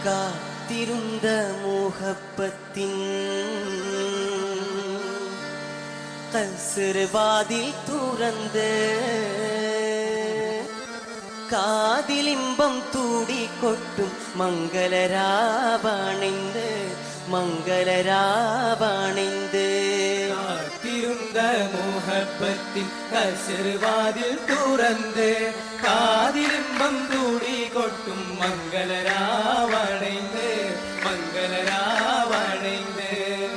കാത്തിരുന്ന മുഹബത്തിൻ കൽസർവാതിൽ തുറന്ന് കാതിലിമ്പം തൂടിക്കൊട്ടും മംഗളരാവണിന്ത് മംഗളരാവണിന്ത് കാത്തിരുന്ന മുഹബത്തിൻ കൽസർവാതിൽ തുറന്ന് കാതിലിമ്പം തൂടിക്കൊട്ടും മംഗളരാവണിന്ത് മംഗളരാവണിന്ത്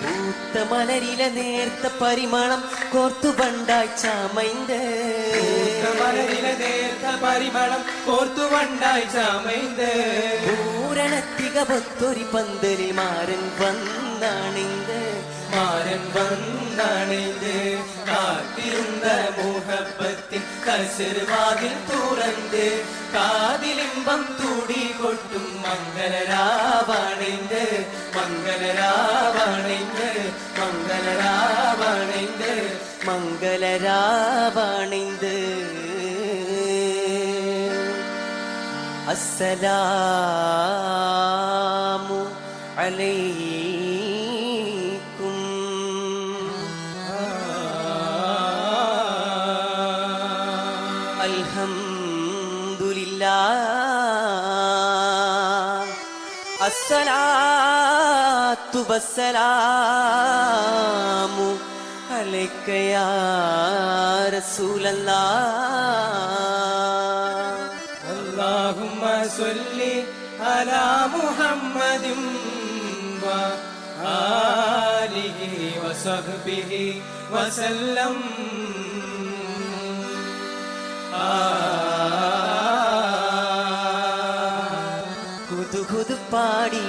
പൂത്ത മലരിലെ നേർത്ത പരിമളം കോർത്തു വണ്ടായി ചാമൈന്ത് മലരിലെ നേർത്ത പരിമളം കോർത്തു വണ്ടായി ചാമൈന്ത് പൂരണത്തിക പൊത്തൊരി പന്തലിൽ മാരൻ വന്നണിന്ത് മാരൻ വന്നണിന്ത് കാത്തിരുന്ന മുഹബത്തിൻ കൽസർവാതിൽ തുറന്ന് കാതിലിമ്പം തൂടിക്കൊട്ടും മംഗളരാവണിന്ത് മംഗളരാവണിന്ത് മംഗളരാവണിന്ത് മംഗളരാവണിന്ത് അസ്സലാമു അലൈക്കും അൽഹംദുലില്ലാഹ് അസ്സലാത്തു വസ്സലാമു അലൈക യാ റസൂലല്ലാഹ് അല്ലാഹുമ്മ സ്വല്ലി അലാ മുഹമ്മദിൻ വ ആലിഹി വസഹ്ബിഹി വസല്ലം കുതുകുതു പാടി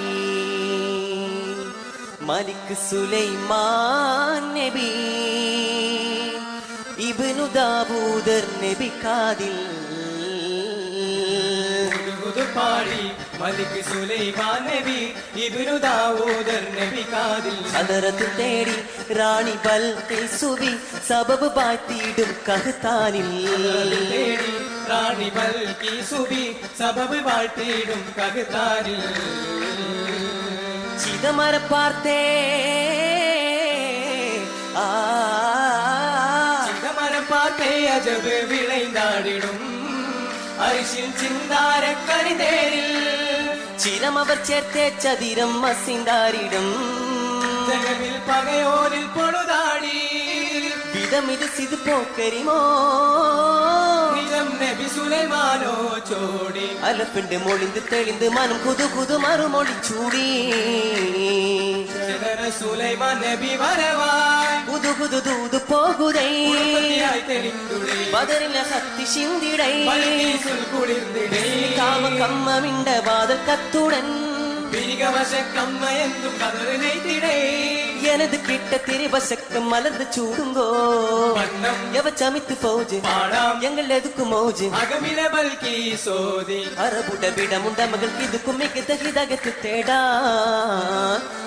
മലിക് സുലൈമാൻ നബി ഇബ്നു ദാവൂദർ നബി കാദിൽ പാടി മലിക് സുലൈമാൻ നബി ഇബ്നു ദാവൂദർ നബി കാദിൽ ഹദറത്ത് തേടി റാണി ബൽഖീസുബി സബബ് പാറ്റിയിടും കഹ്താനിൽ തേടി റാണി ബൽഖീസുബി സബബ് പാറ്റിയിടും കഹ്താനിൽ ചിതമര പാർത്തേ ചിതമരം പാർത്തേ അജബ് വിളൈന്താടിടും അരിശിൽ ചിന്താരക്കരി തേരിൽ ചിരമവർ ചേർത്തേ ചതിരം മസിന്താരിടും ജഗവിൽ പകയോരിൽ പൊടുതാടി വിധമിത് സിത് പോക്കരിമോ നിജം നബി സുലൈമാനോ ചോടി അലപ്പിണ്ട് മൊളിന്ത് തെളിന്ത് മനം കുതു കുതു മറുമൊഴി ചൂടി സുലൈമാൻ നബി വരവായി കുതു കുതു ദൂതു പോകുതൈ തെളിന്തുടേ ബദറിലെ ഹത്തി ശിന്തിടൈ കുളിർന്നിടേ കാമ കമ്മമിണ്ട വാതൽ കത്തുടൻ പിരികവശക്കമ്മ എന്തും കതറിനൈത്തിടേ எனது கிட்ட திரிவசக்கம் மலர்ந்து சூடுங்கோ எவ சமித்து போஜு எங்கள் எதுக்கு மோஜு அகமில பல்கி சோதி அரபுட விட முண்ட மகள் இதுக்கும் மிக தகிதகத்து தேடா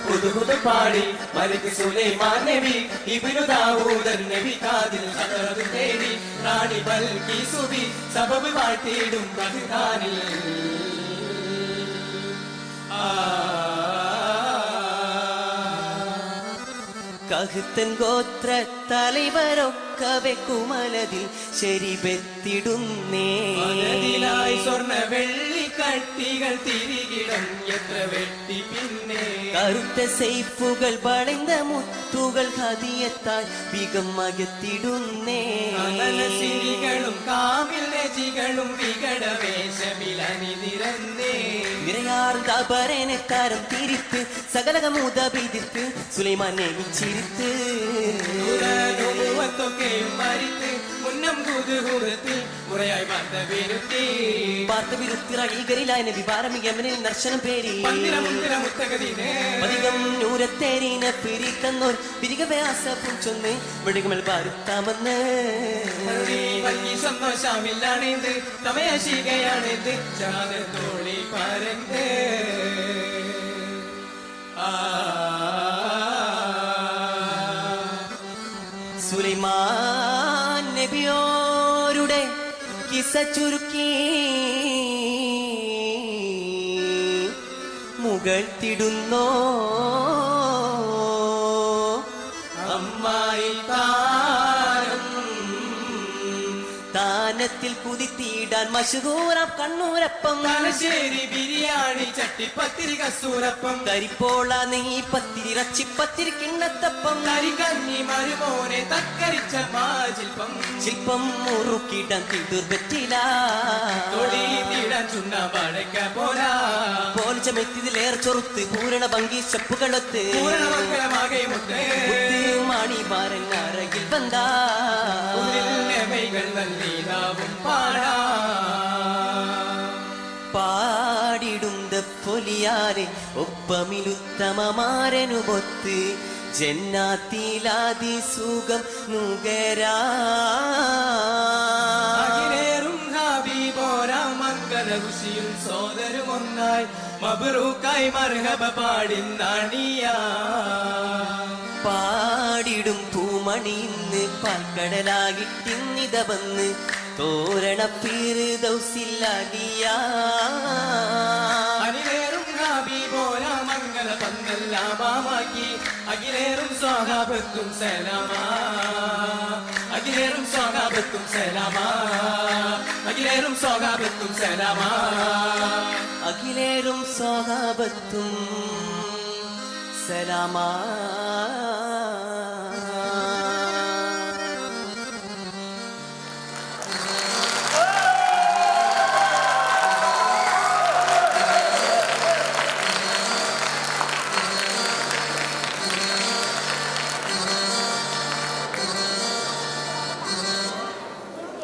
புது புது பாடி மலிக் சுலைமான் நபி இப்னு தாவூதர் நபி காதில் ஹதரத் தேடி ராணி பல்கி சுபி சபபு வாழ்த்திடும் பகதானில் കഹ്തൻ ഗോത്ര തലവരൊക്കവെ കുമലതിൽ ശരിവെത്തിടുന്നേ സ്വർണ്ണ വെള്ളി കട്ടികൾ തിരികിടം എത്ര വെട്ടി പിന്നെ കറുത്ത സെയ്ഫുകൾ വളഞ്ഞ മുത്തുകൾ ഹദിയത്തായി വികമകത്തിടുന്നേ സിരികളും കാമിൽ രചികളും വികടവേശമിലണിനിരന്നേ നിറയാർന്ന അപരനെ താരം തിരിത്ത് സകലകമൂതപിതിർത്ത് സുലൈമാനെ ചിരിത്ത് മരിത്ത് മുന്നം കുതുകൂടത്തിൽ മുറയായി പാർത്ത വിരുത്തി പാർത്ത വിരുത്തി റീകരിലായ നബി പാരമികമനിൽ നർശനം പേരി അധികം നൂരത്തേരീനെ പിരിത്തന്നോർ പിരികവ്യാസ പുഞ്ചൊന്ന് വെടികമൽ പാരുത്താമെന്ന് സന്തോഷമില്ലാണിത് തമയശികയാണിത് ചാതത്തോളി പരന്ന് സുലൈമാൻ നബിയോരുടെ കിസ്സ ചുരുക്കി പുകഴ്ത്തിടുന്നോ അമ്മായി താരം താനത്തിൽ കുതിത്തിയിടാൻ മഷഹൂറാം കണ്ണൂരപ്പം തലശ്ശേരി ബിരിയാണി ചട്ടിപ്പത്തിരി കസ്തൂരപ്പം കരിപ്പോള നെയ്യ് പത്തിരി ഇറച്ചിപ്പത്തിരി കിണ്ണത്തപ്പം കരികഞ്ഞി മരുമോനെ തക്കരിച്ച മാജിൽപ്പം ശില്പം മുറുക്കിടാൻ തിടൂർ പറ്റില്ല തൊടി തീടാൻ ചുണ്ണ പഴക്ക പോരാ പോലിച്ചമെത്തിതിലേറെ ചൊറുത്ത് പൂരണ ഭംഗി ചെപ്പുകളൊത്ത് പൂരണമംഗലമാകെ മുത്തേ മാണിമാരൻ അരകിൽ വന്നാ ഉള്ളിലെമൈകൾ നല്ലീതാവും പാടാ പാടിടുന്ന പൊലിയാരെ ഒപ്പമിലുത്തമമാരനുമൊത്ത് ജന്നാത്തിലാതി സുഖം നുകരാ അഖിലേറും ഹബീബോരാ മംഗല ഋഷിയും സോദരും ഒന്നായി മബ്റൂക്കായി മർഹബ പാടിന്നാണിയാ പാടിടും പൂമണി ഇന്ന് പാൽക്കടലാകിട്ടിന്നിത വന്ന് തോരണ പീര് ദൗസില്ലാടിയാ അഖിലേറും ഹബീബോരാ മംഗല പന്തല്ലാമാക്കി അഖിലേറും സ്വാഗതത്തും സലാമാ അഖിലേറും സ്വാഗതത്തും സലാമാ അഖിലേറും സ്വാഗതത്തും സലാമാ അഖിലേറും സ്വാഗതത്തും സലാമാ